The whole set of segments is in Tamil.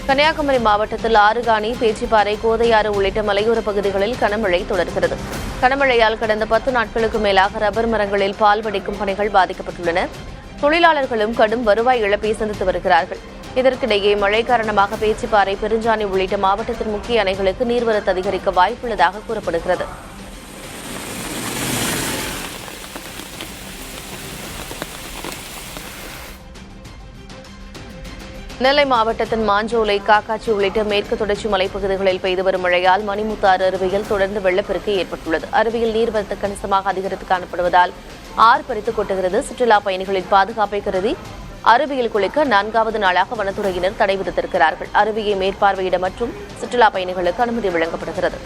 கன்னியாகுமரி மாவட்டத்தில் ஆறுகாணி, பேச்சிப்பாறை, கோதையாறு உள்ளிட்ட மலையோர பகுதிகளில் கனமழை தொடர்கிறது. கனமழையால் கடந்த 10 நாட்களுக்கு மேலாக ரப்பர் மரங்களில் பால் வடிக்கும் பணிகள் பாதிக்கப்பட்டுள்ளன. தொழிலாளர்களும் கடும் வருவாய் இழப்பை சந்தித்து வருகிறார்கள். இதற்கிடையே மழை காரணமாக பேச்சிப்பாறை, பெருஞ்சாணி உள்ளிட்ட மாவட்டத்தின் முக்கிய அணைகளுக்கு நீர்வரத்து அதிகரிக்க வாய்ப்புள்ளதாக கூறப்படுகிறது. நெல்லை மாவட்டத்தின் மாஞ்சோலை, காக்காட்சி உள்ளிட்ட மேற்கு தொடர்ச்சி மலைப்பகுதிகளில் பெய்து வரும் மழையால் மணிமுத்தாறு அருவியில் தொடர்ந்து வெள்ளப்பெருக்கு ஏற்பட்டுள்ளது. அருவியில் நீர்வரத்து கணிசமாக அதிகரித்து காணப்படுவதால் ஆர்ப்பரித்து கொட்டுகிறது. சுற்றுலா பயணிகளின் பாதுகாப்பை கருதி அருவியில் குளிக்க 4வது நாளாக வனத்துறையினர் தடை விதித்திருக்கிறார்கள். அருவியை மேற்பார்வையிட மற்றும் சுற்றுலா பயணிகளுக்கு அனுமதி வழங்கப்படுகிறது.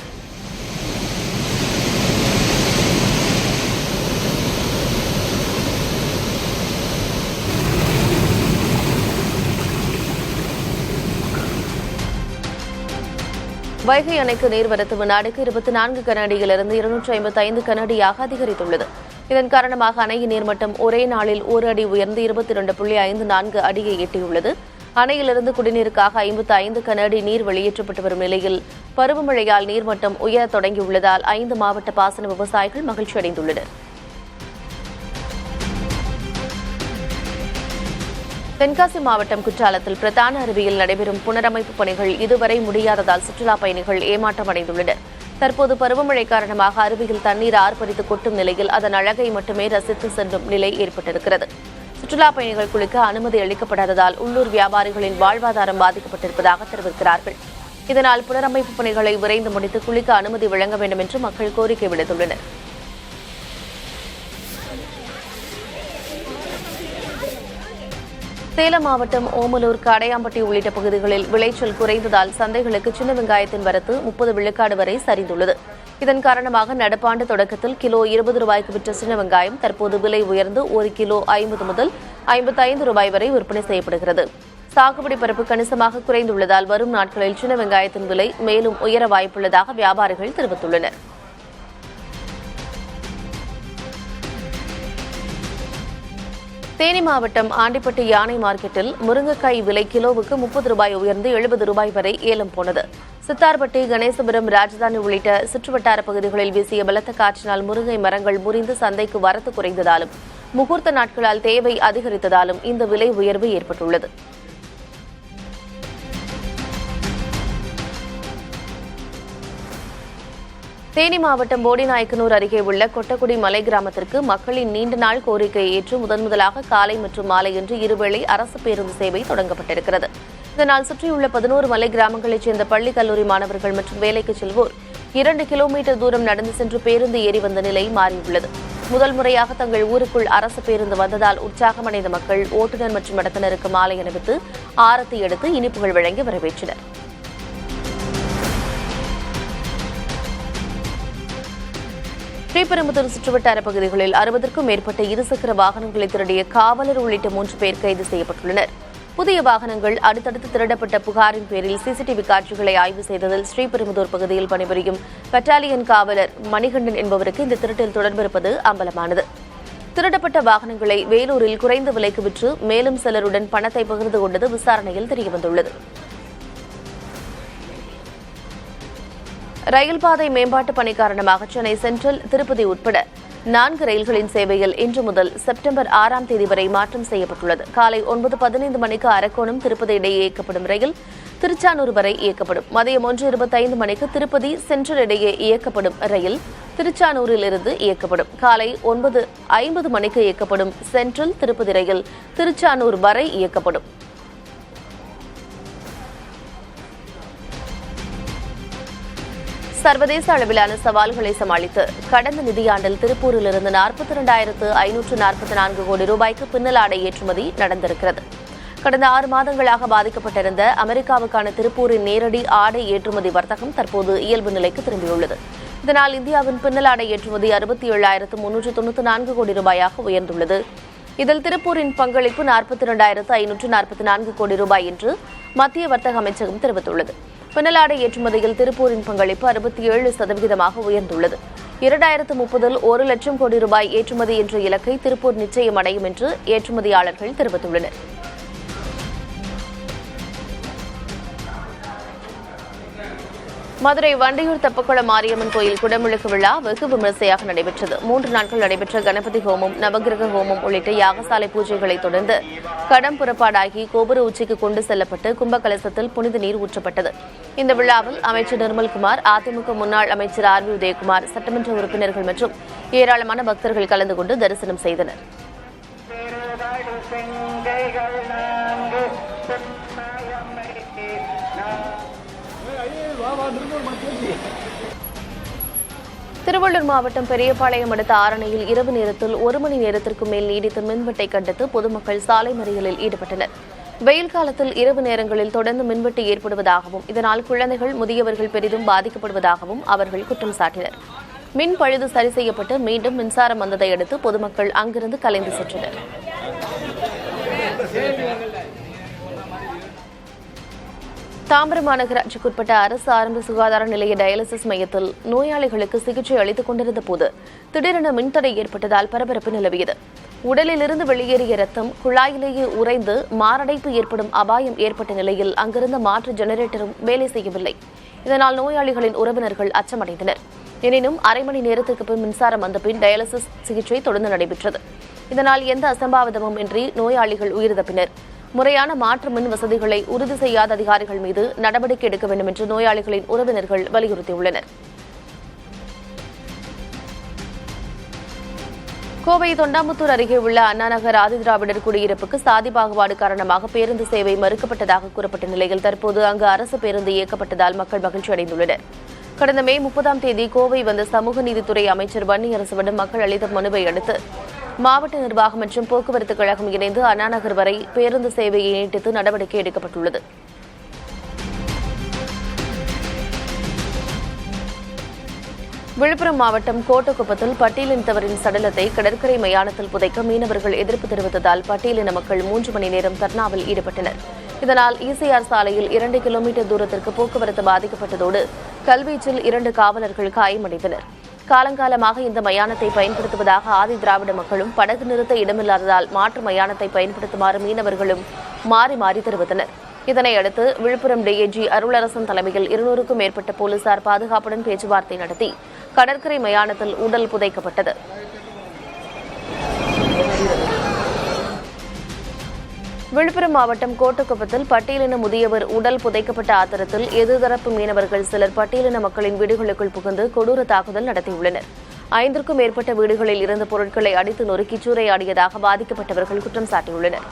வைகை அணைக்கு நீர்வரத்து வினாடிக்கு 24 கனஅடியிலிருந்து 255 கனஅடியாக அதிகரித்துள்ளது. இதன் காரணமாக அணையின் நீர்மட்டம் ஒரே நாளில் 1 அடி உயர்ந்து 22.54 அடியை எட்டியுள்ளது. அணையிலிருந்து குடிநீருக்காக 55 கனஅடி நீர் வெளியேற்றப்பட்டு வரும் நிலையில் பருவமழையால் நீர்மட்டம் உயரத் தொடங்கியுள்ளதால் 5 மாவட்ட பாசன விவசாயிகள் மகிழ்ச்சி அடைந்துள்ளனர். தென்காசி மாவட்டம் குற்றாலத்தில் பிரதான அருவியில் நடைபெறும் புனரமைப்பு பணிகள் இதுவரை முடியாததால் சுற்றுலா பயணிகள் ஏமாற்றம் அடைந்துள்ளனர். தற்போது பருவமழை காரணமாக அருவியில் தண்ணீர் ஆர்ப்பரித்து கொட்டும் நிலையில் அதன் அழகை மட்டுமே ரசித்து செல்லும் நிலை ஏற்பட்டிருக்கிறது. சுற்றுலா பயணிகள் குளிக்க அனுமதி அளிக்கப்படாததால் உள்ளூர் வியாபாரிகளின் வாழ்வாதாரம் பாதிக்கப்பட்டிருப்பதாக தெரிவிக்கிறார்கள். இதனால் புனரமைப்பு பணிகளை விரைந்து முடித்து குளிக்க அனுமதி வழங்க வேண்டும் என்று மக்கள் கோரிக்கை விடுத்துள்ளனர். சேலம் மாவட்டம் ஓமலூர், காடையாம்பட்டி உள்ளிட்ட பகுதிகளில் விளைச்சல் குறைந்ததால் சந்தைகளுக்கு சின்ன வெங்காயத்தின் வரத்து 30 விழுக்காடு வரை சரிந்துள்ளது. இதன் காரணமாக நடப்பாண்டு தொடக்கத்தில் கிலோ 20 ரூபாய்க்கு விற்ற சின்ன வெங்காயம் தற்போது விலை உயர்ந்து 1 கிலோ 50 முதல் 55 ரூபாய் வரை விற்பனை செய்யப்படுகிறது. சாகுபடி பரப்பு கணிசமாக குறைந்துள்ளதால் வரும் நாட்களில் சின்ன வெங்காயத்தின் விலை மேலும் உயர வாய்ப்புள்ளதாக வியாபாரிகள் தெரிவித்துள்ளனர். தேனி மாவட்டம் ஆண்டிப்பட்டி யானை மார்க்கெட்டில் முருங்கைக்காய் விலை கிலோவுக்கு 30 ரூபாய் உயர்ந்து 70 ரூபாய் வரை ஏலம் போனது. சித்தார்பட்டி, கணேசபுரம், ராஜதானி உள்ளிட்ட சுற்றுவட்டார பகுதிகளில் வீசிய பலத்த காற்றினால் முருங்கை மரங்கள் முறிந்து சந்தைக்கு வரத்து குறைந்ததாலும் முகூர்த்த நாட்களால் தேவை அதிகரித்ததாலும் இந்த விலை உயர்வு ஏற்பட்டுள்ளது. தேனி மாவட்டம் போடிநாயக்கனூர் அருகே உள்ள கொட்டக்குடி மலை கிராமத்திற்கு மக்களின் நீண்ட நாள் கோரிக்கையை ஏற்று முதன்முதலாக காலை மற்றும் மாலை என்று இருவேளை அரசு பேருந்து சேவை தொடங்கப்பட்டிருக்கிறது. இதனால் சுற்றியுள்ள 11 மலை கிராமங்களைச் சேர்ந்த பள்ளி, கல்லூரி மாணவர்கள் மற்றும் வேலைக்கு செல்வோர் 2 கிலோமீட்டர் தூரம் நடந்து சென்று பேருந்து ஏறி வந்த நிலை மாறியுள்ளது. முதல் முறையாக தங்கள் ஊருக்குள் அரசு பேருந்து வந்ததால் உற்சாகமடைந்த மக்கள் ஓட்டுநர் மற்றும் நடத்துனருக்கு மாலை அணிவித்து ஆரத்தி எடுத்து இனிப்புகள் வழங்கி வரவேற்றனர். ஸ்ரீபெரும்புதூர் சுற்றுவட்டார பகுதிகளில் 60க்கும் மேற்பட்ட இருசக்கர வாகனங்களை திருடிய காவலர் உள்ளிட்ட 3 பேர் கைது செய்யப்பட்டுள்ளனர். புதிய வாகனங்கள் அடுத்தடுத்து திருடப்பட்ட புகாரின் பேரில் சிசிடிவி காட்சிகளை ஆய்வு செய்ததில் ஸ்ரீபெரும்புதூர் பகுதியில் பணிபுரியும் பட்டாலியன் காவலர் மணிகண்டன் என்பவருக்கு இந்த திருட்டில் தொடர்பிருப்பது அம்பலமானது. திருடப்பட்ட வாகனங்களை வேலூரில் குறைந்த விலைக்கு விற்று மேலும் சிலருடன் பணத்தை பகிர்ந்து கொண்டது விசாரணையில் தெரியவந்துள்ளது. ரயில் பாதை மேம்பாட்டு பணி காரணமாக சென்னை சென்ட்ரல், திருப்பதி உட்பட 4 ரயில்களின் சேவையில் இன்று முதல் செப்டம்பர் 6ஆம் தேதி வரை மாற்றம் செய்யப்பட்டுள்ளது. காலை 9:15 மணிக்கு அரக்கோணம், திருப்பதி இடையே இயக்கப்படும் ரயில் திருச்சானூர் வரை இயக்கப்படும். மதியம் 1:25 மணிக்கு திருப்பதி சென்ட்ரல் இடையே இயக்கப்படும் ரயில் திருச்சானூரில் இருந்து இயக்கப்படும். காலை 9:50 மணிக்கு இயக்கப்படும் சென்ட்ரல் திருப்பதி ரயில் திருச்சானூர் வரை இயக்கப்படும். சர்வதேச அளவிலான சவால்களை சமாளித்து கடந்த நிதியாண்டில் திருப்பூரிலிருந்து 42,544 கோடி ரூபாய்க்கு பின்னலாடை ஏற்றுமதி நடந்திருக்கிறது. கடந்த 6 மாதங்களாக பாதிக்கப்பட்டிருந்த அமெரிக்காவுக்கான திருப்பூரின் நேரடி ஆடை ஏற்றுமதி வர்த்தகம் தற்போது இயல்பு நிலைக்கு திரும்பியுள்ளது. இதனால் இந்தியாவின் பின்னலாடை ஏற்றுமதி 67,394 கோடி ரூபாயாக உயர்ந்துள்ளது. இதில் திருப்பூரின் பங்களிப்பு 42,544 கோடி ரூபாய் என்று மத்திய வர்த்தக அமைச்சகம் தெரிவித்துள்ளது. பின்னலாடை ஏற்றுமதியில் திருப்பூரின் பங்களிப்பு 67% உயர்ந்துள்ளது. 2030 1 லட்சம் கோடி ரூபாய் ஏற்றுமதி என்ற இலக்கை திருப்பூர் நிச்சயம் அடையும் என்று ஏற்றுமதியாளர்கள் தெரிவித்துள்ளனர். மதுரை வண்டியூர் தெப்பக்குளம் மாரியம்மன் கோயில் குடமுழுக்கு விழா வெகு விமரிசையாக நடைபெற்றது. 3 நாட்கள் நடைபெற்ற கணபதி ஹோமம், நவகிரக ஹோமம் உள்ளிட்ட யாகசாலை பூஜைகளை தொடர்ந்து கடம் புறப்பாடாகி கோபுர உச்சிக்கு கொண்டு செல்லப்பட்டு கும்பகலசத்தில் புனித நீர் ஊற்றப்பட்டது. இந்த விழாவில் அமைச்சர் நிர்மல்குமார், அதிமுக முன்னாள் அமைச்சர் RB உதயகுமார், சட்டமன்ற உறுப்பினர்கள் மற்றும் ஏராளமான பக்தர்கள் கலந்து கொண்டு தரிசனம் செய்தனர். திருவள்ளூர் மாவட்டம் பெரியபாளையம் அடுத்த ஆரணையில் இரவு நேரத்தில் 1 மணி நேரத்திற்கு மேல் நீடித்த மின்வெட்டை கண்டித்து பொதுமக்கள் சாலை மறியலில் ஈடுபட்டனர். வெயில் காலத்தில் இரவு நேரங்களில் தொடர்ந்து மின்வெட்டு ஏற்படுவதாகவும் இதனால் குழந்தைகள், முதியவர்கள் பெரிதும் பாதிக்கப்படுவதாகவும் அவர்கள் குற்றம் சாட்டினர். மின் பழுது சரி செய்யப்பட்டு மீண்டும் மின்சாரம் வந்ததை அடுத்து பொதுமக்கள் அங்கிருந்து கலைந்து சென்றனர். தாம்பரம் மாநகராட்சிக்குட்பட்ட அரசு ஆரம்ப சுகாதார நிலைய டயாலிசிஸ் மையத்தில் நோயாளிகளுக்கு சிகிச்சை அளித்துக் கொண்டிருந்த போது திடீரென மின்தடை ஏற்பட்டதால் பரபரப்பு நிலவியது. உடலிலிருந்து வெளியேறிய ரத்தம் குழாயிலேயே உறைந்து மாரடைப்பு ஏற்படும் அபாயம் ஏற்பட்ட நிலையில் அங்கிருந்த மாற்று ஜெனரேட்டரும் வேலை செய்யவில்லை. இதனால் நோயாளிகளின் உறவினர்கள் அச்சமடைந்தனர். எனினும் அரை மணி நேரத்திற்கு பின் மின்சாரம் வந்த பின் டயாலிசிஸ் சிகிச்சை தொடர்ந்து நடைபெற்றது. இதனால் எந்த அசம்பாவிதமும் இன்றி நோயாளிகள் உயிர் தப்பினர். முறையான மாற்று மின் வசதிகளை உறுதி செய்யாத அதிகாரிகள் மீது நடவடிக்கை எடுக்க வேண்டும் என்று நோயாளிகளின் உறவினர்கள் வலியுறுத்தியுள்ளனர். கோவை தொண்டாமுத்தூர் அருகே உள்ள அண்ணாநகர் ஆதிதிராவிடர் குடியிருப்புக்கு சாதி பாகுபாடு காரணமாக பேருந்து சேவை மறுக்கப்பட்டதாக கூறப்பட்ட நிலையில் தற்போது அங்கு அரசு பேருந்து இயக்கப்பட்டதால் மக்கள் மகிழ்ச்சி அடைந்துள்ளனர். கடந்த மே 30ஆம் தேதி கோவை வந்த சமூக நீதித்துறை அமைச்சர் வன்னியரசுவிடம் மக்கள் அளித்த மனுவை அடுத்து மாவட்ட நிர்வாகம் மற்றும் போக்குவரத்து கழகம் இணைந்து அண்ணாநகர் வரை பேருந்து சேவையை நீட்டித்து நடவடிக்கை எடுக்கப்பட்டுள்ளது. விழுப்புரம் மாவட்டம் கோட்டக்குப்பத்தில் பட்டியலினத்தவரின் சடலத்தை கடற்கரை மயானத்தில் புதைக்க மீனவர்கள் எதிர்ப்பு தெரிவித்ததால் பட்டியலின மக்கள் 3 மணி நேரம் தர்ணாவில் ஈடுபட்டனர். இதனால் ECR சாலையில் 2 கிலோமீட்டர் தூரத்திற்கு போக்குவரத்து பாதிக்கப்பட்டதோடு கல்வீச்சில் 2 காவலர்கள் காயமடைந்தனர். காலங்காலமாக இந்த மயானத்தை பயன்படுத்துவதாக ஆதி திராவிட மக்களும் படகு நிறுத்த இடமில்லாததால் மாற்று மயானத்தை பயன்படுத்துமாறு மீனவர்களும் மாறி மாறி தெரிவித்தனர். இதனையடுத்து விழுப்புரம் DIG அருளரசன் தலைமையில் 200க்கும் மேற்பட்ட போலீசார் பாதுகாப்புடன் பேச்சுவார்த்தை நடத்தி கடற்கரை மயானத்தில் உடல் புதைக்கப்பட்டது. விழுப்புரம் மாவட்டம் கோட்டக்குப்பத்தில் பட்டியலின முதியவர் உடல் புதைக்கப்பட்ட ஆத்திரத்தில் எதிர்தரப்பு மீனவர்கள் சிலர் பட்டியலின மக்களின் வீடுகளுக்குள் புகுந்து கொடூர தாக்குதல் நடத்தியுள்ளனர். 5க்கும் மேற்பட்ட வீடுகளில் இருந்த பொருட்களை அடித்து நொறுக்கி சூறையாடியதாக பாதிக்கப்பட்டவர்கள் குற்றம் சாட்டியுள்ளனர்.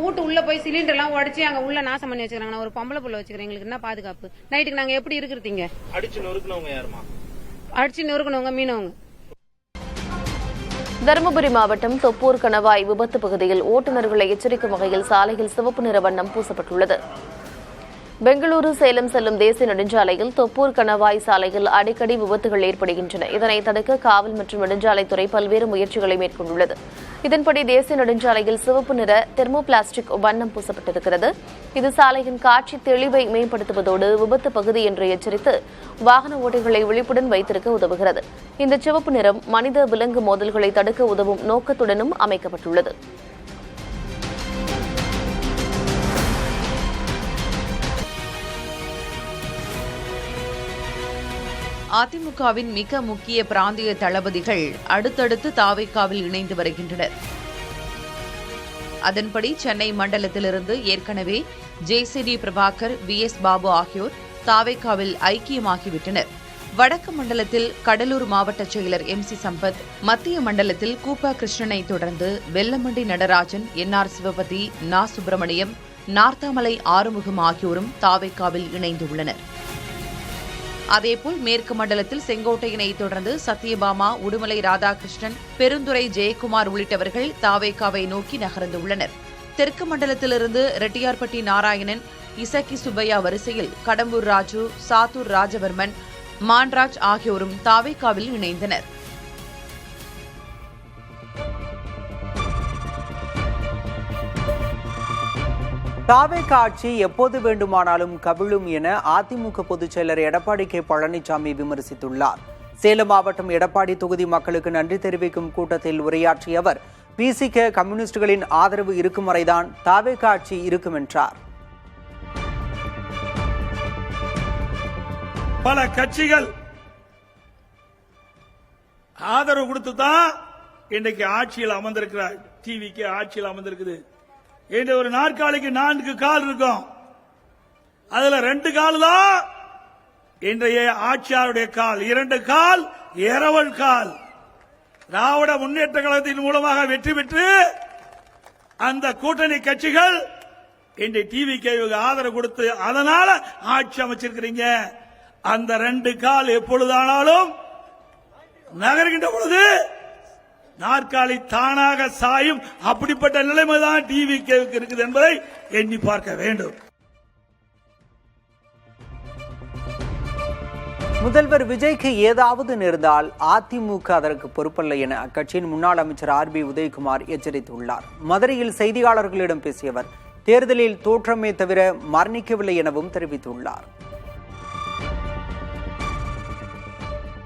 வீட்டு உள்ள போய் சிலிண்டர் எல்லாம் உடச்சி அங்க உள்ள நாசம் பண்ணி வச்சுக்கிறாங்க. ஒரு பொம்பளை புள்ள வச்சுக்கிறேன், எங்களுக்கு என்ன பாதுகாப்பு? நைட்டுக்கு நாங்க எப்படி இருக்கிறீங்க? அடிச்சு நொறுக்கணவங்க யாருமா? அடிச்சு நொறுக்கணவங்க மீனவங்க. தருமபுரி மாவட்டம் தொப்பூர் கணவாய் விபத்து பகுதியில் ஓட்டுநர்களை எச்சரிக்கும் வகையில் சாலையில் சிவப்பு நிற வண்ணம் பூசப்பட்டுள்ளது. பெங்களூரு சேலம் செல்லும் தேசிய நெடுஞ்சாலையில் தொப்பூர் கணவாய் சாலையில் அடிக்கடி விபத்துகள் ஏற்படுகின்றன. இதனை தடுக்க காவல் மற்றும் நெடுஞ்சாலைத்துறை பல்வேறு முயற்சிகளை மேற்கொண்டுள்ளது. இதன்படி தேசிய நெடுஞ்சாலையில் சிவப்பு நிற தெர்மோபிளாஸ்டிக் வண்ணம் பூசப்பட்டிருக்கிறது. இது சாலையின் காட்சி தெளிவை மேம்படுத்துவதோடு விபத்து பகுதி என்று எச்சரித்து வாகன ஓட்டிகளை விழிப்புடன் வைத்திருக்க உதவுகிறது. இந்த சிவப்பு நிறம் மனித விலங்கு மோதல்களை தடுக்க உதவும் நோக்கத்துடனும் அமைக்கப்பட்டுள்ளது. அதிமுகவின் மிக முக்கிய பிராந்திய தளபதிகள் அடுத்தடுத்து தாவேகாவில் இணைந்து வருகின்றனர். அதன்படி சென்னை மண்டலத்திலிருந்து ஏற்கனவே JCD பிரபாகர், VS பாபு ஆகியோர் தாவேகாவில் ஐக்கியமாகிவிட்டனர். வடக்கு மண்டலத்தில் கடலூர் மாவட்ட செயலர் MC சம்பத், மத்திய மண்டலத்தில் கூப்பா கிருஷ்ணனை தொடர்ந்து வெல்லமண்டி நடராஜன், NR சிவபதி, நா சுப்பிரமணியம், நார்த்தாமலை ஆறுமுகம் ஆகியோரும் தாவேகாவில் இணைந்துள்ளனர். அதேபோல் மேற்கு மண்டலத்தில் செங்கோட்டையனை தொடர்ந்து சத்யபாமா, உடுமலை ராதாகிருஷ்ணன், பெருந்துறை ஜெயக்குமார் உள்ளிட்டவர்கள் தாவேகாவை நோக்கி நகர்ந்துள்ளனர். தெற்கு மண்டலத்திலிருந்து ரெட்டியார்பட்டி நாராயணன், இசக்கி சுப்பையா வரிசையில் கடம்பூர் ராஜு, சாத்தூர் ராஜவர்மன், மான்ராஜ் ஆகியோரும் தாவேகாவில் இணைந்தனர். தாவேக ஆட்சி எப்போது வேண்டுமானாலும் கவிழும் என அதிமுக பொதுச் செயலர் எடப்பாடி K பழனிசாமி விமர்சித்துள்ளார். சேலம் மாவட்டம் எடப்பாடி தொகுதி மக்களுக்கு நன்றி தெரிவிக்கும் கூட்டத்தில் உரையாற்றிய அவர், VCK கம்யூனிஸ்டுகளின் ஆதரவு இருக்கும் வரைதான் தாவேக ஆட்சி இருக்கும் என்றார். பல கட்சிகள் ஆதரவு கொடுத்து தான் இன்றைக்கு ஆட்சியில் அமர்ந்திருக்கிறார். டிவிக்கு ஆட்சியில் அமர்ந்திருக்குது. இந்த ஒரு நாற்காலிக்கு 4 கால் இருக்கும். அதுல 2 கால் தான் இன்றைய ஆட்சியாருடைய கால், 2 கால் இரவல் கால். திராவிட முன்னேற்ற கழகத்தின் மூலமாக வெற்றி பெற்று அந்த கூட்டணி கட்சிகள் இன்றைய டிவிக்கு ஆதரவு கொடுத்து அதனால ஆட்சி அமைச்சிருக்கிறீங்க. அந்த 2 கால் எப்பொழுதானாலும் நகர்கின்ற பொழுது நாற்காலி தானாக சாயும். அப்படிப்பட்ட நிலைமைதான் டிவிக்கு இருக்குது என்பதை எண்ணி பார்க்க வேண்டும். முதல்வர் விஜய்க்கு ஏதாவது நேர்ந்தால் அதிமுக அதற்கு பொறுப்பல்ல என அக்கட்சியின் முன்னாள் அமைச்சர் RB உதயகுமார் எச்சரித்துள்ளார். மதுரையில் செய்தியாளர்களிடம் பேசிய அவர் தேர்தலில் தோற்றமே தவிர மரணிக்கவில்லை எனவும் தெரிவித்துள்ளார்.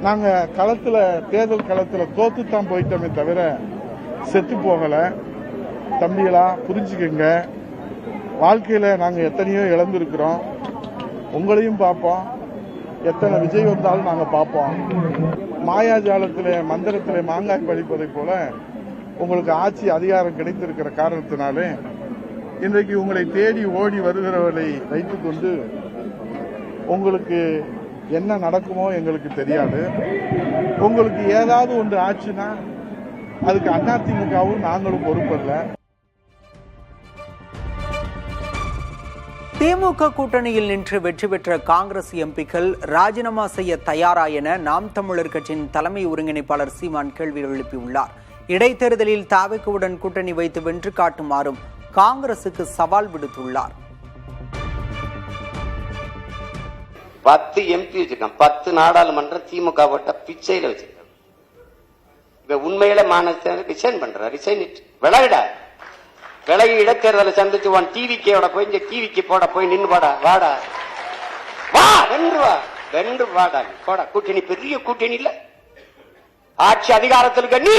நாங்க தேர்தல் களத்துல தோத்துத்தான் போயிட்டோமே தவிர செத்து போகல. தம்பிகளா புரிஞ்சுக்கங்க, வாழ்க்கையில நாங்க எத்தனையோ இழந்திருக்கிறோம். உங்களையும் பார்ப்போம், எத்தனை விஜய் வந்தாலும் நாங்க பார்ப்போம். மாயாஜாலத்திலே மந்திரத்திலே மாங்காய் பறிப்பதை போல உங்களுக்கு ஆட்சி அதிகாரம் கிடைத்திருக்கிற காரணத்தினாலே இன்றைக்கு உங்களை தேடி ஓடி வருகிறவர்களை வைத்துக் கொண்டு உங்களுக்கு என்ன நடக்குமோ எங்களுக்கு தெரியாது. உங்களுக்கு ஏதாவது ஒன்று ஆச்சுன்னா அதுக்கு அதிமுகவும் நாங்களும் பொறுப்பல்ல. திமுக கூட்டணியில் நின்று வெற்றி பெற்ற காங்கிரஸ் எம்பிக்கள் ராஜினாமா செய்ய தயாரா என நாம் தமிழர் கட்சியின் தலைமை ஒருங்கிணைப்பாளர் சீமான் கேள்வி எழுப்பியுள்ளார். இடைத்தேர்தலில் தாவேக்குவுடன் கூட்டணி வைத்து வென்று காட்டுமாறும் காங்கிரசுக்கு சவால் விடுத்துள்ளார். 10 MP வச்சிருக்கான், 10 நாடாளுமன்ற திமுக ஓட்ட பிச்சையில வச்சிருக்கான். இப்ப உண்மையில ரிசைன் பண்ற ரிசைன் விலகிடா, விலகி இடைத்தேர்தலை சந்திச்சு டிவிக்கோட போய் இந்த டிவிக்கு போட போய் நின்று வாடா வாடா வா வென்று வாடா போடா. கூட்டணி பெரிய கூட்டணி இல்ல, ஆட்சி அதிகாரத்தில் இருக்க நீ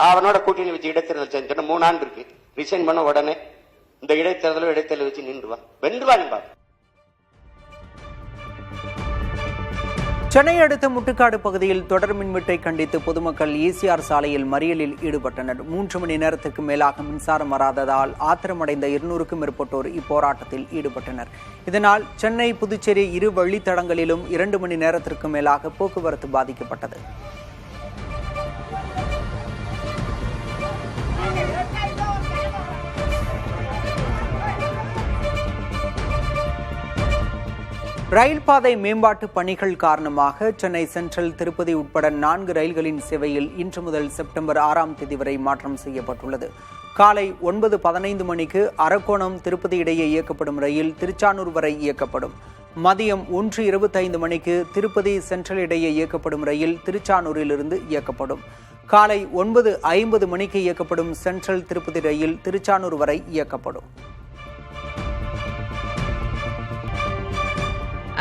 அவனோட கூட்டணி வச்சு இடைத்தேர்தல் செஞ்சு 3 ஆண்டு இருக்கு. ரிசைன் பண்ண உடனே இந்த இடைத்தேர்தல் வச்சு நின்று வா வென்று வா. சென்னை அடுத்த முட்டுக்காடு பகுதியில் தொடர் மின்வெட்டை கண்டித்து பொதுமக்கள் ECR சாலையில் மறியலில் ஈடுபட்டனர். 3 மணி நேரத்திற்கு மேலாக மின்சாரம் வராததால் ஆத்திரமடைந்த 200க்கும் மேற்பட்டோர் இப்போராட்டத்தில் ஈடுபட்டனர். இதனால் சென்னை புதுச்சேரி 2 வழித்தடங்களிலும் 2 மணி நேரத்திற்கு மேலாக போக்குவரத்து பாதிக்கப்பட்டது. ரயில் பாதை மேம்பாட்டு பணிகள் காரணமாக சென்னை சென்ட்ரல், திருப்பதி உட்பட 4 ரயில்களின் சேவையில் இன்று முதல் செப்டம்பர் 6ஆம் தேதி வரை மாற்றம் செய்யப்பட்டுள்ளது. காலை 9:15 மணிக்கு அரக்கோணம் திருப்பதி இடையே இயக்கப்படும் ரயில் திருச்சானூர் வரை இயக்கப்படும். மதியம் 1:25 மணிக்கு திருப்பதி சென்ட்ரல் இடையே இயக்கப்படும் ரயில் திருச்சானூரிலிருந்து இயக்கப்படும். காலை 9:50 மணிக்கு இயக்கப்படும் சென்ட்ரல் திருப்பதி ரயில் திருச்சானூர் வரை இயக்கப்படும்.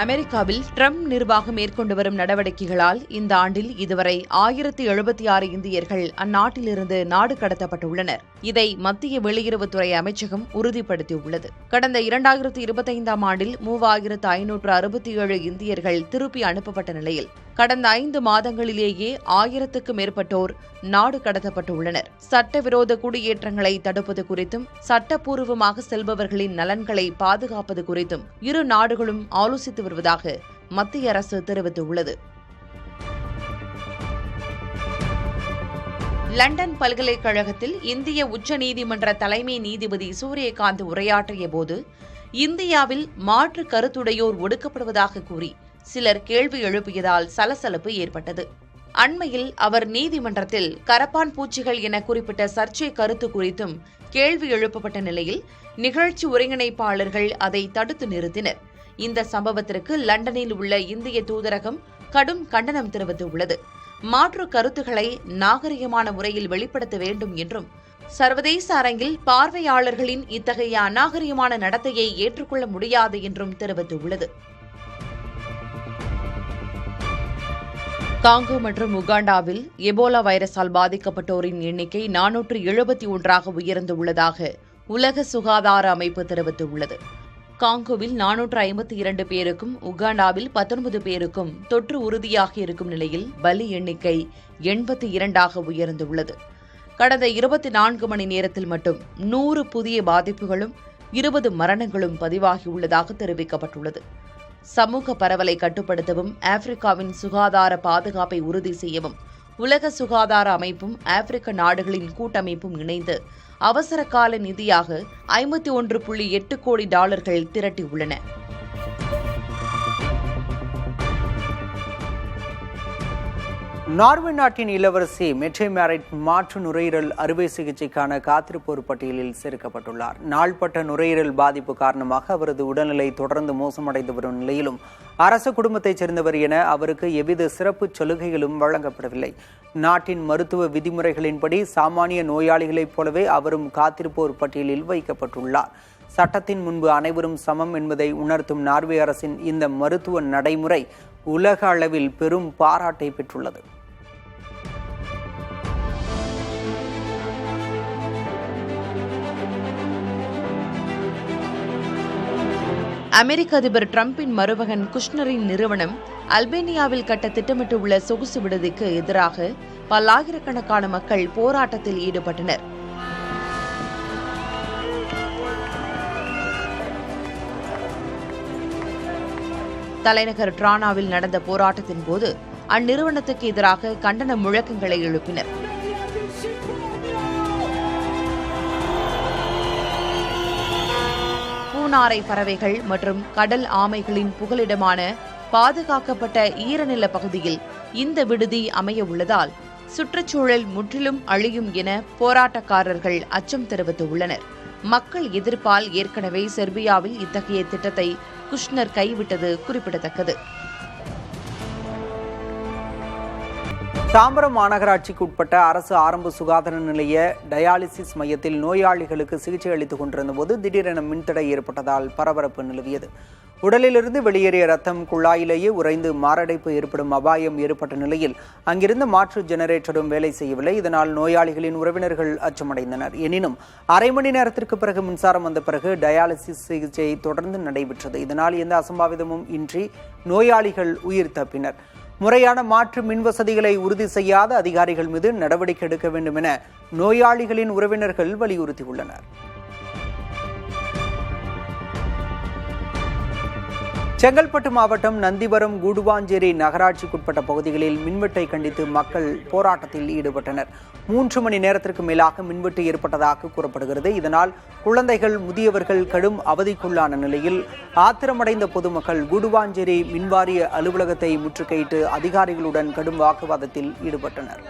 அமெரிக்காவில் ட்ரம்ப் நிர்வாகம் மேற்கொண்டு வரும் நடவடிக்கைகளால் இந்த ஆண்டில் இதுவரை 1076 இந்தியர்கள் அந்நாட்டிலிருந்து நாடு கடத்தப்பட்டுள்ளனர். இதை மத்திய வெளியுறவுத்துறை அமைச்சகம் உறுதிப்படுத்தியுள்ளது. கடந்த 2025ஆம் ஆண்டில் 3567 இந்தியர்கள் திருப்பி அனுப்பப்பட்ட நிலையில் கடந்த 5 மாதங்களிலேயே 1000க்கும் மேற்பட்டோர் நாடு கடத்தப்பட்டுள்ளனர். சட்டவிரோத குடியேற்றங்களை தடுப்பது குறித்தும் சட்டப்பூர்வமாக செல்பவர்களின் நலன்களை பாதுகாப்பது குறித்தும் இரு நாடுகளும் ஆலோசித்து வருவதாக மத்திய அரசு தெரிவித்துள்ளது. லண்டன் பல்கலைக்கழகத்தில் இந்திய உச்சநீதிமன்ற தலைமை நீதிபதி சூரியகாந்த் உரையாற்றிய போது இந்தியாவில் மாற்று கருத்துடையோர் ஒடுக்கப்படுவதாக கூறி சிலர் கேள்வி எழுப்பியதால் சலசலப்பு ஏற்பட்டது. அண்மையில் அவர் நீதிமன்றத்தில் கரப்பான் பூச்சிகள் என குறிப்பிட்ட சர்ச்சை கருத்து குறித்தும் கேள்வி எழுப்பப்பட்ட நிலையில் நிகழ்ச்சி ஒருங்கிணைப்பாளர்கள் அதை தடுத்து நிறுத்தினர். இந்த சம்பவத்திற்கு லண்டனில் உள்ள இந்திய தூதரகம் கடும் கண்டனம் தெரிவித்துள்ளது. மாற்று கருத்துக்களை நாகரிகமான முறையில் வெளிப்படுத்த வேண்டும் என்றும் சர்வதேச அரங்கில் பார்வையாளர்களின் இத்தகைய அநாகரிகமான நடத்தையை ஏற்றுக்கொள்ள முடியாது என்றும் தெரிவித்துள்ளது. காங்கோ மற்றும் உகாண்டாவில் எபோலா வைரஸால் பாதிக்கப்பட்டோரின் எண்ணிக்கை 471ஆக உயர்ந்துள்ளதாக உலக சுகாதார அமைப்பு தெரிவித்துள்ளது. காங்கோவில் 452 பேருக்கும் உகாண்டாவில் 19 பேருக்கும் தொற்று உறுதியாகி இருக்கும் நிலையில் பலி எண்ணிக்கை 82ஆக உயர்ந்துள்ளது. கடந்த 24 மணி நேரத்தில் மட்டும் 100 புதிய பாதிப்புகளும் 20 மரணங்களும் பதிவாகியுள்ளதாக தெரிவிக்கப்பட்டுள்ளது. சமூக பரவலை கட்டுப்படுத்தவும் ஆப்பிரிக்காவின் சுகாதார பாதுகாப்பை உறுதி செய்யவும் உலக சுகாதார அமைப்பும் ஆப்பிரிக்க நாடுகளின் கூட்டமைப்பும் இணைந்து அவசர கால நிதியாக $51.8 கோடி திரட்டியுள்ளன. நார்வே நாட்டின் இளவரசி மெட்டே மேரிட் மாற்று நுரையீரல் அறுவை சிகிச்சைக்கான காத்திருப்போர் பட்டியலில் சேர்க்கப்பட்டுள்ளார். நாள்பட்ட நுரையீரல் பாதிப்பு காரணமாக அவரது உடல்நிலை தொடர்ந்து மோசமடைந்து வரும் நிலையிலும் அரச குடும்பத்தைச் சேர்ந்தவர் என அவருக்கு எவ்வித சிறப்பு சலுகைகளும் வழங்கப்படவில்லை. நாட்டின் மருத்துவ விதிமுறைகளின்படி சாமானிய நோயாளிகளைப் போலவே அவரும் காத்திருப்போர் பட்டியலில் வைக்கப்பட்டுள்ளார். சட்டத்தின் முன்பு அனைவரும் சமம் என்பதை உணர்த்தும் நார்வே அரசின் இந்த மருத்துவ நடைமுறை உலக அளவில் பெரும் பாராட்டை பெற்றுள்ளது. அமெரிக்க அதிபர் டிரம்பின் மருமகன் குஷ்னரின் நிறுவனம் அல்பேனியாவில் கட்ட திட்டமிட்டுள்ள சொகுசு விடுதிக்கு எதிராக பல்லாயிரக்கணக்கான மக்கள் போராட்டத்தில் ஈடுபட்டனர். தலைநகர் டிரானாவில் நடந்த போராட்டத்தின் போது அந்நிறுவனத்துக்கு எதிராக கண்டன முழக்கங்களை எழுப்பினர். பூனாரை பறவைகள் மற்றும் கடல் ஆமைகளின் புகலிடமான பாதுகாக்கப்பட்ட ஈரநில பகுதியில் இந்த விடுதி அமைய உள்ளதால் சுற்றுச்சூழல் முற்றிலும் அழியும் என போராட்டக்காரர்கள் அச்சம் தெரிவித்துள்ளனர். மக்கள் எதிர்ப்பால் ஏற்கனவே செர்பியாவில் இத்தகைய திட்டத்தை குஷ்னர் கைவிட்டது குறிப்பிடத்தக்கது. தாம்பரம் மாநகராட்சிக்கு உட்பட்ட அரசு ஆரம்ப சுகாதார நிலைய டயாலிசிஸ் மையத்தில் நோயாளிகளுக்கு சிகிச்சை அளித்துக் கொண்டிருந்த போது திடீரென மின்தடை ஏற்பட்டதால் பரபரப்பு நிலவியது. உடலிலிருந்து வெளியேறிய ரத்தம் குழாயிலேயே உறைந்து மாரடைப்பு ஏற்படும் அபாயம் ஏற்பட்ட நிலையில் அங்கிருந்த மாற்று ஜெனரேட்டரும் வேலை செய்யவில்லை. இதனால் நோயாளிகளின் உறவினர்கள் அச்சமடைந்தனர். எனினும் அரை மணி நேரத்திற்கு பிறகு மின்சாரம் வந்த பிறகு டயாலிசிஸ் சிகிச்சை தொடர்ந்து நடைபெற்றது. இதனால் எந்த அசம்பாவிதமும் இன்றி நோயாளிகள் உயிர் தப்பினர். முறையான மாற்று மின் வசதிகளை உறுதி செய்யாத அதிகாரிகள் மீது நடவடிக்கை எடுக்க வேண்டும் என நோயாளிகளின் உறவினர்கள் வலியுறுத்தியுள்ளனர். செங்கல்பட்டு மாவட்டம் நந்திபுரம் கூடுவாஞ்சேரி நகராட்சிக்குட்பட்ட பகுதிகளில் மின்வெட்டை கண்டித்து மக்கள் போராட்டத்தில் ஈடுபட்டனர். 3 மணி நேரத்திற்கு மேலாக மின்வெட்டு ஏற்பட்டதாக கூறப்படுகிறது. இதனால் குழந்தைகள், முதியவர்கள் கடும் அவதிக்குள்ளான நிலையில் ஆத்திரமடைந்த பொதுமக்கள் கூடுவாஞ்சேரி மின்வாரிய அலுவலகத்தை முற்றுகையிட்டு அதிகாரிகளுடன் கடும் வாக்குவாதத்தில் ஈடுபட்டனர்.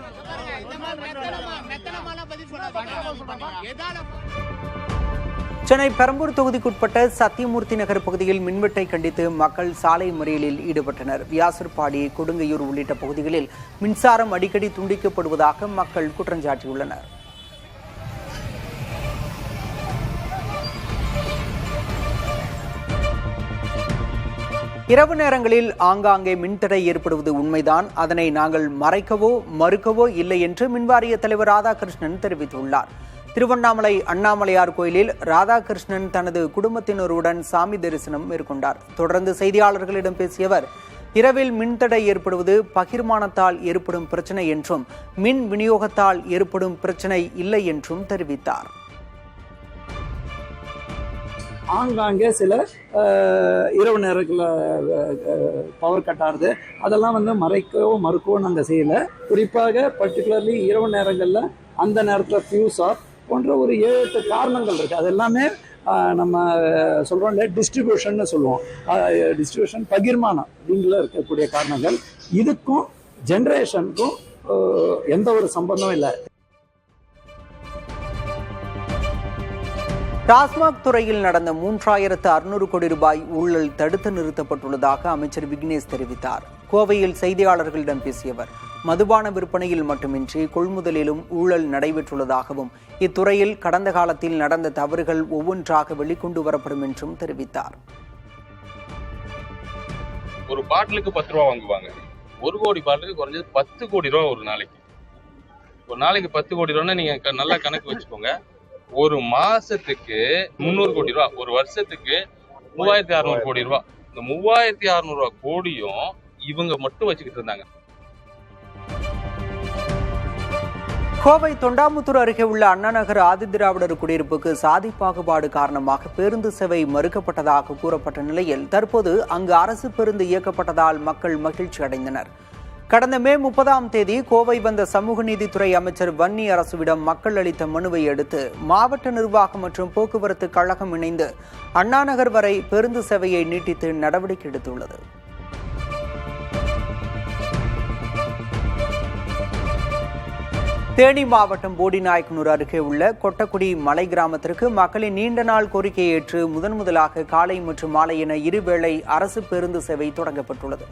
சென்னை பெரம்பூர் தொகுதிக்குட்பட்ட சத்தியமூர்த்தி நகர் பகுதியில் மின்வெட்டை கண்டித்து மக்கள் சாலை மறியலில் ஈடுபட்டனர். வியாசர்பாடி, கொடுங்கையூர் உள்ளிட்ட பகுதிகளில் மின்சாரம் அடிக்கடி துண்டிக்கப்படுவதாக மக்கள் குற்றம் சாட்டியுள்ளனர். இரவு நேரங்களில் ஆங்காங்கே மின்தடை ஏற்படுவது உண்மைதான். அதனை நாங்கள் மறைக்கவோ மறுக்கவோ இல்லை என்று மின்வாரிய தலைவர் ராதாகிருஷ்ணன் தெரிவித்துள்ளார். திருவண்ணாமலை அண்ணாமலையார் கோயிலில் ராதாகிருஷ்ணன் தனது குடும்பத்தினருடன் சாமி தரிசனம் மேற்கொண்டார். தொடர்ந்து செய்தியாளர்களிடம் பேசிய அவர், இரவில் மின்தடை ஏற்படுவது பகிர்மானத்தால் ஏற்படும் பிரச்சனை என்றும் மின் விநியோகத்தால் ஏற்படும் பிரச்சனை இல்லை என்றும் தெரிவித்தார். ஆங்காங்கே சில இரவு நேரத்தில் பவர் கட் ஆகுது. அதெல்லாம் மறைக்கவோ மறுக்கவோ நாங்கள் செய்யலை. குறிப்பாக பர்டிகுலர்லி இரவு நேரங்களில் அந்த நேரத்தில் ஃபியூஸ் ஆஃப் போன்ற ஒரு 7-8 காரணங்கள் இருக்குது. அது எல்லாமே நம்ம சொல்கிறோம் இல்லையா, டிஸ்ட்ரிபியூஷன் சொல்லுவோம். டிஸ்ட்ரிபியூஷன் பகிர்மானம் அப்படிங்கிற இருக்கக்கூடிய காரணங்கள். இதுக்கும் ஜென்ரேஷனுக்கும் எந்த ஒரு சம்பந்தம் இல்லை. டாஸ்மாக் துறையில் நடந்த 3600 கோடி ரூபாய் ஊழல் தடுத்து நிறுத்தப்பட்டுள்ளதாக அமைச்சர் விக்னேஷ் தெரிவித்தார். கோவையில் செய்தியாளர்களிடம் பேசியவர், மதுபான விற்பனையில் மட்டுமின்றி கொள்முதலிலும் ஊழல் நடைபெற்றுள்ளதாகவும் இத்துறையில் கடந்த காலத்தில் நடந்த தவறுகள் ஒவ்வொன்றாக வெளிக்கொண்டு வரப்படும் என்றும் தெரிவித்தார். ஒரு பாட்டிலுக்கு 10 ரூபா வாங்குவாங்க. 1 கோடி பாட்டிலுக்கு குறைஞ்சது 10 கோடி ரூபா ஒரு நாளைக்கு. 10 கோடி ரூபான்னா நீங்க நல்லா கணக்கு வச்சுக்கோங்க. ஒரு மாசத்துக்கு 300 கோடி ரூபா, ஒரு வருஷத்துக்கு 3600 கோடி ரூபாய். இந்த 3600 கோடியும் இவங்க மட்டும் வச்சுக்கிட்டு இருந்தாங்க. கோவை தொண்டாமுத்தூர் அருகே உள்ள அண்ணா நகர் ஆதிதிராவிடர் குடியிருப்புக்கு சாதி பாகுபாடு காரணமாக பேருந்து சேவை மறுக்கப்பட்டதாக கூறப்பட்ட நிலையில் தற்போது அங்கு அரசு பேருந்து இயக்கப்பட்டதால் மக்கள் மகிழ்ச்சி அடைந்தனர். கடந்த மே 30ஆம் தேதி கோவை வந்த சமூக நீதித்துறை அமைச்சர் வன்னி அரசுவிடம் மக்கள் அளித்த மனுவை அடுத்து மாவட்ட நிர்வாகம் மற்றும் போக்குவரத்து கழகம் இணைந்து அண்ணா நகர் வரை பேருந்து சேவையை நீட்டித்து நடவடிக்கை எடுத்துள்ளது. தேனி மாவட்டம் போடிநாயக்கனூர் அருகே உள்ள கொட்டக்குடி மலை கிராமத்திற்கு மக்களின் நீண்ட நாள் கோரிக்கையை ஏற்று முதலாக காலை மற்றும் மாலை என இருவேளை அரசு பேருந்து சேவை தொடங்கப்பட்டுள்ளது.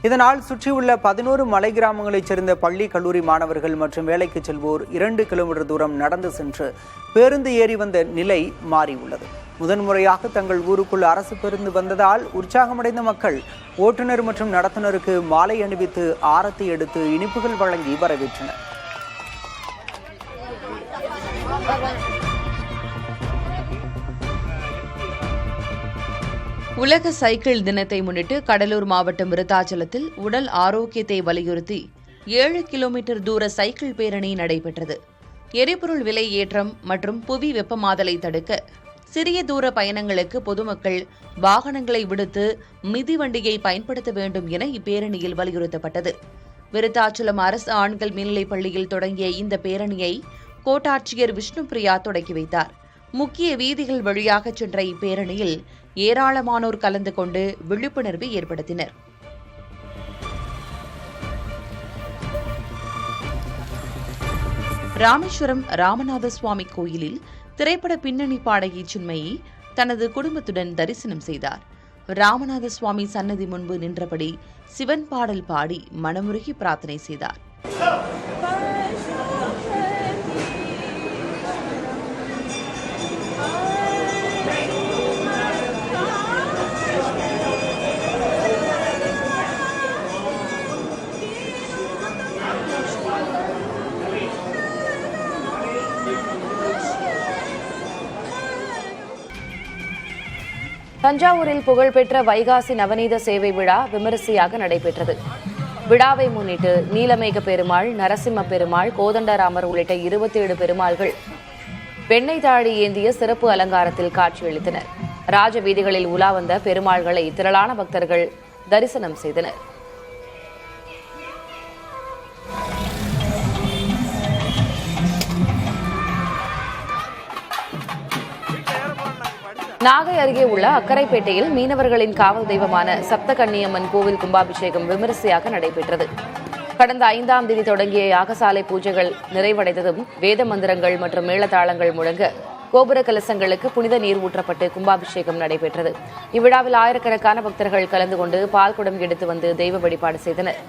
இதனால் சுற்றியுள்ள 11 மலை கிராமங்களைச் சேர்ந்த பள்ளி கல்லூரி மாணவர்கள் மற்றும் வேலைக்கு செல்வோர் 2 கிலோமீட்டர் தூரம் நடந்து சென்று பேருந்து ஏறி வந்த நிலை மாறியுள்ளது. முதன்முறையாக தங்கள் ஊருக்குள் அரசு பேருந்து வந்ததால் உற்சாகமடைந்த மக்கள் ஓட்டுநர் மற்றும் நடத்துனருக்கு மாலை அணிவித்து ஆரத்தி எடுத்து இனிப்புகள் வழங்கி வரவேற்றனர். உலக சைக்கிள் தினத்தை முன்னிட்டு கடலூர் மாவட்டம் விருத்தாச்சலத்தில் உடல் ஆரோக்கியத்தை வலியுறுத்தி 7 கிலோமீட்டர் தூர சைக்கிள் பேரணி நடைபெற்றது. எரிபொருள் விலை ஏற்றம் மற்றும் புவி வெப்பமாதலை தடுக்க சிறிய தூர பயணங்களுக்கு பொதுமக்கள் வாகனங்களை விடுத்து மிதிவண்டியை பயன்படுத்த வேண்டும் என இப்பேரணியில் வலியுறுத்தப்பட்டது. விருத்தாச்சலம் அரசு ஆண்கள் மேல்நிலைப் பள்ளியில் தொடங்கிய இந்த பேரணியை கோட்டாட்சியர் விஷ்ணுபிரியா தொடங்கி வைத்தார். முக்கிய வீதிகள் வழியாக சென்ற இப்பேரணியில் ஏராளமானோர் கலந்து கொண்டு விழிப்புணர்வு ஏற்படுத்தினர். ராமேஸ்வரம் ராமநாத சுவாமி கோயிலில் திரைப்பட பின்னணி பாடகி சின்மயி தனது குடும்பத்துடன் தரிசனம் செய்தார். ராமநாத சுவாமி சன்னதி முன்பு நின்றபடி சிவன் பாடல் பாடி மனமுருகி பிரார்த்தனை செய்தார். தஞ்சாவூரில் புகழ்பெற்ற வைகாசி நவநீத சேவை விழா விமரிசையாக நடைபெற்றது. விழாவை முன்னிட்டு நீலமேக பெருமாள், நரசிம்ம பெருமாள், கோதண்டராமர் உள்ளிட்ட 27 பெருமாள்கள் வெண்ணெய் தாழி ஏந்திய சிறப்பு அலங்காரத்தில் காட்சியளித்தனர். ராஜ வீதிகளில் உலா வந்த பெருமாள்களை திரளான பக்தர்கள் தரிசனம் செய்தனர். நாகை அருகே உள்ள அக்கரைப்பேட்டையில் மீனவர்களின் காவல் தெய்வமான சப்தகன்னியம்மன் கோவில் கும்பாபிஷேகம் விமரிசையாக நடைபெற்றது. கடந்த 5ஆம் தேதி தொடங்கிய யாகசாலை பூஜைகள் நிறைவடைந்ததும் வேத மந்திரங்கள் மற்றும் மேளதாளங்கள் முழங்க கோபுர கலசங்களுக்கு புனித நீர் ஊற்றப்பட்டு கும்பாபிஷேகம் நடைபெற்றது. இவ்விழாவில் ஆயிரக்கணக்கான பக்தர்கள் கலந்து கொண்டு பால்குடம் எடுத்து வந்து தெய்வ வழிபாடு செய்தனர்.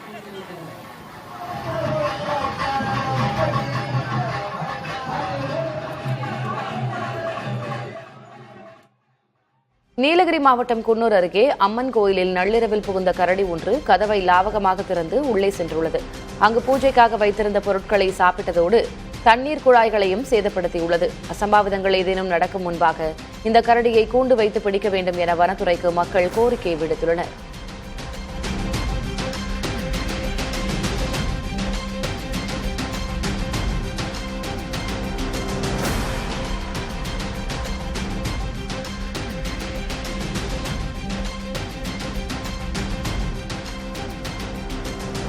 நீலகிரி மாவட்டம் குன்னூர் அருகே அம்மன் கோயிலில் நள்ளிரவில் புகுந்த கரடி ஒன்று கதவை லாவகமாக திறந்து உள்ளே சென்றுள்ளது. அங்கு பூஜைக்காக வைத்திருந்த பொருட்களை சாப்பிட்டதோடு தண்ணீர் குழாய்களையும் சேதப்படுத்தியுள்ளது. அசம்பாவிதங்கள் ஏதேனும் நடக்கும் முன்பாக இந்த கரடியை கூண்டு வைத்து பிடிக்க வேண்டும் என வனத்துறைக்கு மக்கள் கோரிக்கை விடுத்துள்ளனர்.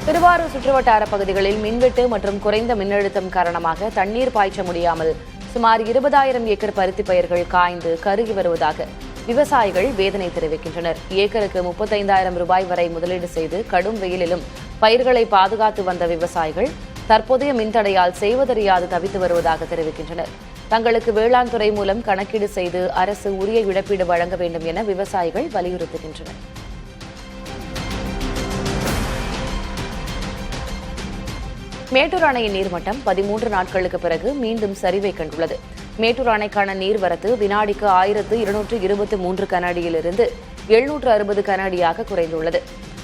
திருவாரூர் சுற்றுவட்டார பகுதிகளில் மின்வெட்டு மற்றும் குறைந்த மின்னழுத்தம் காரணமாக தண்ணீர் பாய்ச்ச முடியாமல் சுமார் 20,000 ஏக்கர் பருத்தி பயிர்கள் காய்ந்து கருகி வருவதாக விவசாயிகள் வேதனை தெரிவிக்கின்றனர். ஏக்கருக்கு 35,000 ரூபாய் வரை முதலீடு செய்து கடும் வெயிலிலும் பயிர்களை பாதுகாத்து வந்த விவசாயிகள் தற்போதைய மின்தடையால் செய்வதறியாது தவித்து வருவதாக தெரிவிக்கின்றனர். தங்களுக்கு வேளாண் துறை மூலம் கணக்கீடு செய்து அரசு உரிய இழப்பீடு வழங்க வேண்டும் என விவசாயிகள் வலியுறுத்துகின்றனர். மேட்டூர் அணையின் நீர்மட்டம் 13 நாட்களுக்கு பிறகு மீண்டும் சரிவை கண்டுள்ளது. மேட்டூர் அணைக்கான நீர்வரத்து வினாடிக்கு 1223 கன அடியிலிருந்து 760 கன அடியாக குறைந்துள்ளது.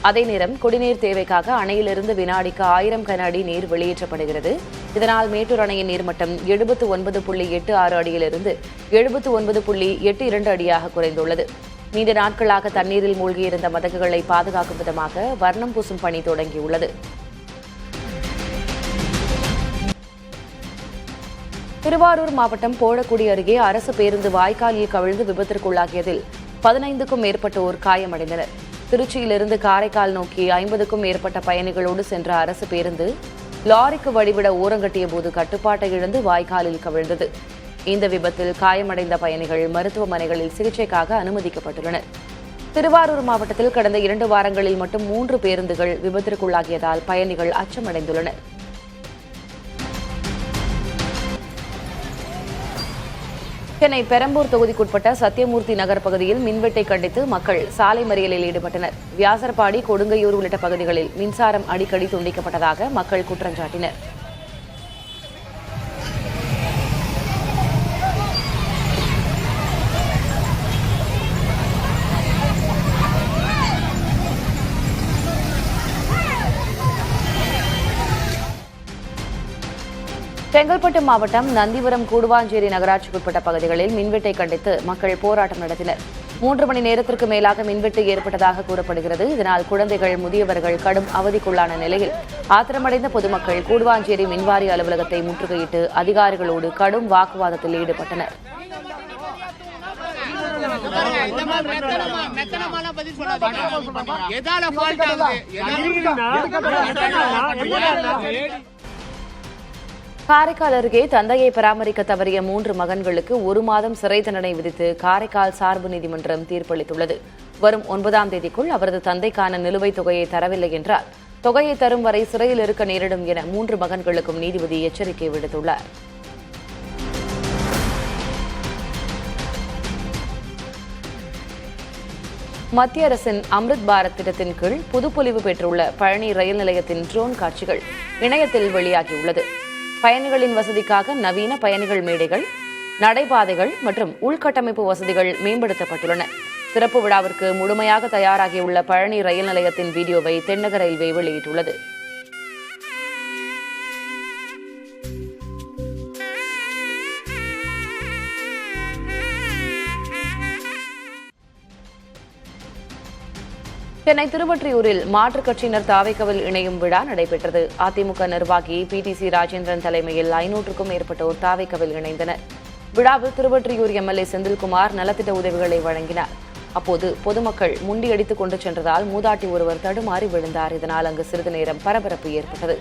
அதே நேரம் குடிநீர் தேவைக்காக அணையிலிருந்து வினாடிக்கு 1000 கன அடி நீர் வெளியேற்றப்படுகிறது. இதனால் மேட்டூர் அணையின் நீர்மட்டம் 79.86 அடியிலிருந்து 79.82 அடியாக குறைந்துள்ளது. நீண்ட நாட்களாக தண்ணீரில் மூழ்கியிருந்த மதகுகளை பாதுகாக்கும் விதமாக வர்ணம் பூசும் பணி தொடங்கியுள்ளது. திருவாரூர் மாவட்டம் போழக்குடி அருகே அரசு பேருந்து வாய்க்காலில் கவிழ்ந்து விபத்திற்குள்ளாகியதில் 15க்கும் மேற்பட்டோர் காயமடைந்தனர். திருச்சியிலிருந்து காரைக்கால் நோக்கி 50க்கும் மேற்பட்ட பயணிகளோடு சென்ற அரசு பேருந்து லாரிக்கு வழிவிட ஓரங்கட்டிய போது கட்டுப்பாட்டை இழந்து வாய்க்காலில் கவிழ்ந்தது. இந்த விபத்தில் காயமடைந்த பயணிகள் மருத்துவமனைகளில் சிகிச்சைக்காக அனுமதிக்கப்பட்டுள்ளனர். திருவாரூர் மாவட்டத்தில் கடந்த 2 வாரங்களில் மட்டும் 3 பேருந்துகள் விபத்திற்குள்ளாகியதால் பயணிகள் அச்சமடைந்துள்ளனர். சென்னை பெரம்பூர் தொகுதிக்குட்பட்ட சத்தியமூர்த்தி நகர் பகுதியில் மின்வெட்டை கண்டித்து மக்கள் சாலை மறியலில் ஈடுபட்டனர். வியாசர்பாடி, கொடுங்கையூர் உள்ளிட்ட பகுதிகளில் மின்சாரம் அடிக்கடி துண்டிக்கப்பட்டதாக மக்கள் குற்றம் சாட்டினர். செங்கல்பட்டு மாவட்டம் நந்திபுரம் கூடுவாஞ்சேரி நகராட்சிக்குட்பட்ட பகுதிகளில் மின்வெட்டை கண்டித்து மக்கள் போராட்டம் நடத்தினர். 3 மணி நேரத்திற்கு மேலாக மின்வெட்டு ஏற்பட்டதாக கூறப்படுகிறது. இதனால் குழந்தைகள், முதியவர்கள் கடும் அவதிக்குள்ளான நிலையில் ஆத்திரமடைந்த பொதுமக்கள் கூடுவாஞ்சேரி மின்வாரிய அலுவலகத்தை முற்றுகையிட்டு அதிகாரிகளோடு கடும் வாக்குவாதத்தில் ஈடுபட்டனர். காரைக்கால் அருகே தந்தையை பராமரிக்க தவறிய 3 மகன்களுக்கு 1 மாதம் சிறை தண்டனை விதித்து காரைக்கால் சார்பு நீதிமன்றம் தீர்ப்பளித்துள்ளது. வரும் 9ஆம் தேதிக்குள் அவரது தந்தைக்கான நிலுவைத் தொகையை தரவில்லை என்றால் தொகையை தரும் வரை சிறையில் இருக்க நேரிடும் என 3 மகன்களுக்கும் நீதிபதி எச்சரிக்கை விடுத்துள்ளார். மத்திய அரசின் அம்ருத் பாரத் திட்டத்தின் கீழ் புதுப்பொலிவு பெற்றுள்ள பழனி ரயில் நிலையத்தின் ட்ரோன் காட்சிகள் இணையத்தில் வெளியாகியுள்ளது. பயணிகளின் வசதிக்காக நவீன பயணிகள் மேடைகள், நடைபாதைகள் மற்றும் உள்கட்டமைப்பு வசதிகள் மேம்படுத்தப்பட்டுள்ளன. சிறப்பு விழாவிற்கு முழுமையாக தயாராகியுள்ள பழனி ரயில் நிலையத்தின் வீடியோவை தென்னக ரயில்வே வெளியிட்டுள்ளது. சென்னை திருவொற்றியூரில் மாற்றுக் கட்சியினர் தாவேக்காவில் இணையும் விழா நடைபெற்றது. அதிமுக நிர்வாகி PTC ராஜேந்திரன் தலைமையில் 500க்கும் மேற்பட்டோர் தாவேக்காவில் இணைந்தனர். விழாவில் திருவொற்றியூர் MLA செந்தில்குமார் நலத்திட்ட உதவிகளை வழங்கினார். அப்போது பொதுமக்கள் முண்டியடித்துக் கொண்டு சென்றதால் மூதாட்டி ஒருவர் தடுமாறி விழுந்தார். இதனால் அங்கு சிறிது நேரம் பரபரப்பு ஏற்பட்டது.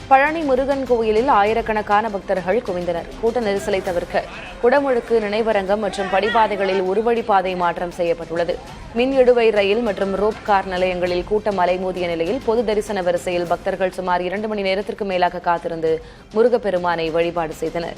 பழனி முருகன் கோயிலில் ஆயிரக்கணக்கான பக்தர்கள் குவிந்தனர். கூட்ட நெரிசலை தவிர்க்க குடமுழுக்கு, நினைவரங்கம் மற்றும் படிப்பாதைகளில் ஒருவழிப்பாதை மாற்றம் செய்யப்பட்டுள்ளது. மின் இடுவை ரயில் மற்றும் ரோப் கார் நிலையங்களில் கூட்டம் அலைமோதிய நிலையில் பொது தரிசன வரிசையில் பக்தர்கள் சுமார் 2 மணி நேரத்திற்கு மேலாக காத்திருந்து முருகப்பெருமானை வழிபாடு செய்தனர்.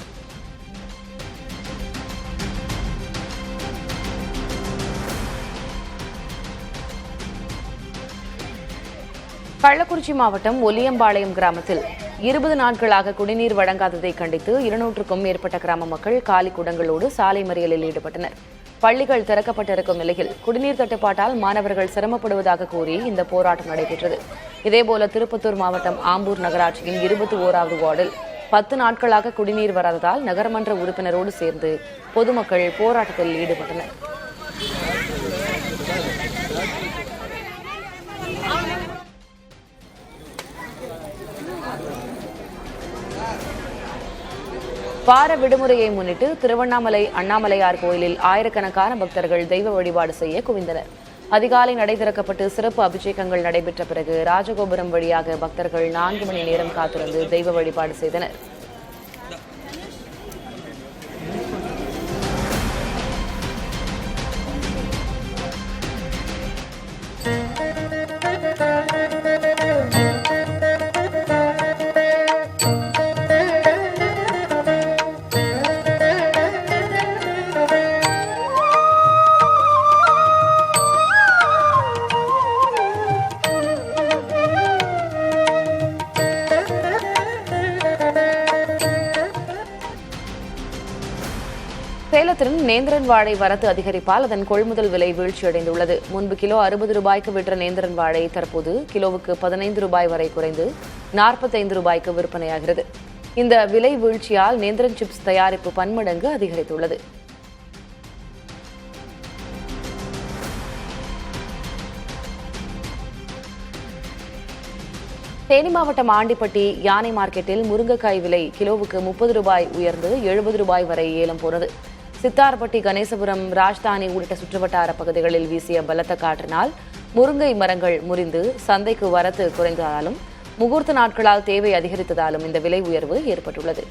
கள்ளக்குறிச்சி மாவட்டம் ஒல்லியம்பாளையம் கிராமத்தில் 20 நாட்களாக குடிநீர் வழங்காததை கண்டித்து 200க்கும் மேற்பட்ட கிராம மக்கள் காலி குடங்களோடு சாலை மறியலில் ஈடுபட்டனர். பள்ளிகள் திறக்கப்பட்டிருக்கும் நிலையில் குடிநீர் தட்டுப்பாட்டால் மாணவர்கள் சிரமப்படுவதாக கூறி இந்த போராட்டம் நடைபெற்றது. இதேபோல திருப்பத்தூர் மாவட்டம் ஆம்பூர் நகராட்சியின் 21வது வார்டில் 10 நாட்களாக குடிநீர் வராததால் நகரமன்ற உறுப்பினரோடு சேர்ந்து பொதுமக்கள் போராட்டத்தில் ஈடுபட்டனர். வார விடுமுறையை முன்னிட்டு திருவண்ணாமலை அண்ணாமலையார் கோயிலில் ஆயிரக்கணக்கான பக்தர்கள் தெய்வ வழிபாடு செய்ய குவிந்தனர். அதிகாலை நடை திறக்கப்பட்டு சிறப்பு அபிஷேகங்கள் நடைபெற்ற பிறகு ராஜகோபுரம் வழியாக பக்தர்கள் 4 மணி நேரம் காத்திருந்து தெய்வ வழிபாடு செய்தனர். தமிழகத்தின் நேந்திரன் வாழை வரத்து அதிகரிப்பால் அதன் கொள்முதல் விலை வீழ்ச்சியடைந்துள்ளது. முன்பு கிலோ 60 ரூபாய்க்கு விற்ற நேந்திரன் வாழை தற்போது கிலோவுக்கு 15 ரூபாய் வரை குறைந்து 45 ரூபாய்க்கு விற்பனையாகிறது. இந்த விலை வீழ்ச்சியால் நேந்திரன் சிப்ஸ் தயாரிப்பு பன்மடங்கு அதிகரித்துள்ளது. தேனி மாவட்டம் ஆண்டிப்பட்டி யானை மார்க்கெட்டில் முருங்கைக்காய் விலை கிலோவுக்கு 30 ரூபாய் உயர்ந்து 70 ரூபாய் வரை ஏலம் போனது. சித்தார்பட்டி, கணேசபுரம், ராஜ்தானி உள்ளிட்ட சுற்றுவட்டார பகுதிகளில் வீசிய பலத்த காற்றினால் முருங்கை மரங்கள் முறிந்து சந்தைக்கு வரத்து குறைந்ததாலும் முகூர்த்த நாட்களால் தேவை அதிகரித்ததாலும் இந்த விலை உயர்வு ஏற்பட்டுள்ளது.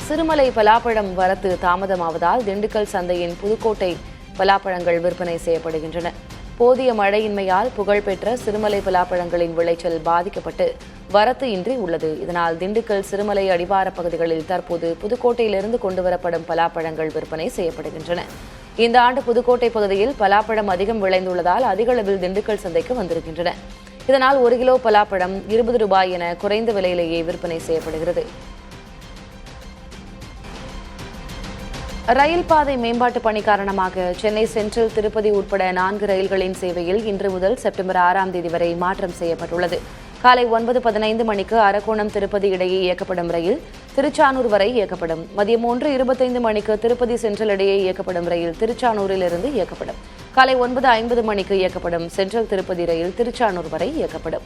சிறுமலை பலாப்பழம் வரத்து தாமதமாவதால் திண்டுக்கல் சந்தையின் புதுக்கோட்டை பலாப்பழங்கள் விற்பனை செய்யப்படுகின்றன. போதிய மழையின்மையால் புகழ்பெற்ற சிறுமலை பலாப்பழங்களின் விளைச்சல் பாதிக்கப்பட்டு வரத்து இன்றி உள்ளது. இதனால் திண்டுக்கல், சிறுமலை அடிவார பகுதிகளில் தற்போது புதுக்கோட்டையிலிருந்து கொண்டுவரப்படும் பலாப்பழங்கள் விற்பனை செய்யப்படுகின்றன. இந்த ஆண்டு புதுக்கோட்டை பகுதியில் பலாப்பழம் அதிகம் விளைந்துள்ளதால் அதிக அளவில் திண்டுக்கல் சந்தைக்கு வந்திருக்கின்றன. இதனால் 1 கிலோ பலாப்பழம் 20 ரூபாய் என குறைந்த விலையிலேயே விற்பனை செய்யப்படுகிறது. ரயில் பாதை மேம்பாட்டு பணி காரணமாக சென்னை சென்ட்ரல், திருப்பதி உட்பட 4 ரயில்களின் சேவையில் இன்று முதல் செப்டம்பர் 6ஆம் தேதி வரை மாற்றம் செய்யப்பட்டுள்ளது. காலை 9:15 மணிக்கு அரக்கோணம், திருப்பதி இடையே இயக்கப்படும் ரயில் திருச்சானூர் வரை இயக்கப்படும். மதியம் 1:25 மணிக்கு திருப்பதி சென்ட்ரல் இடையே இயக்கப்படும் ரயில் திருச்சானூரிலிருந்து இயக்கப்படும். காலை 9:50 மணிக்கு இயக்கப்படும் சென்ட்ரல் திருப்பதி ரயில் திருச்சானூர் வரை இயக்கப்படும்.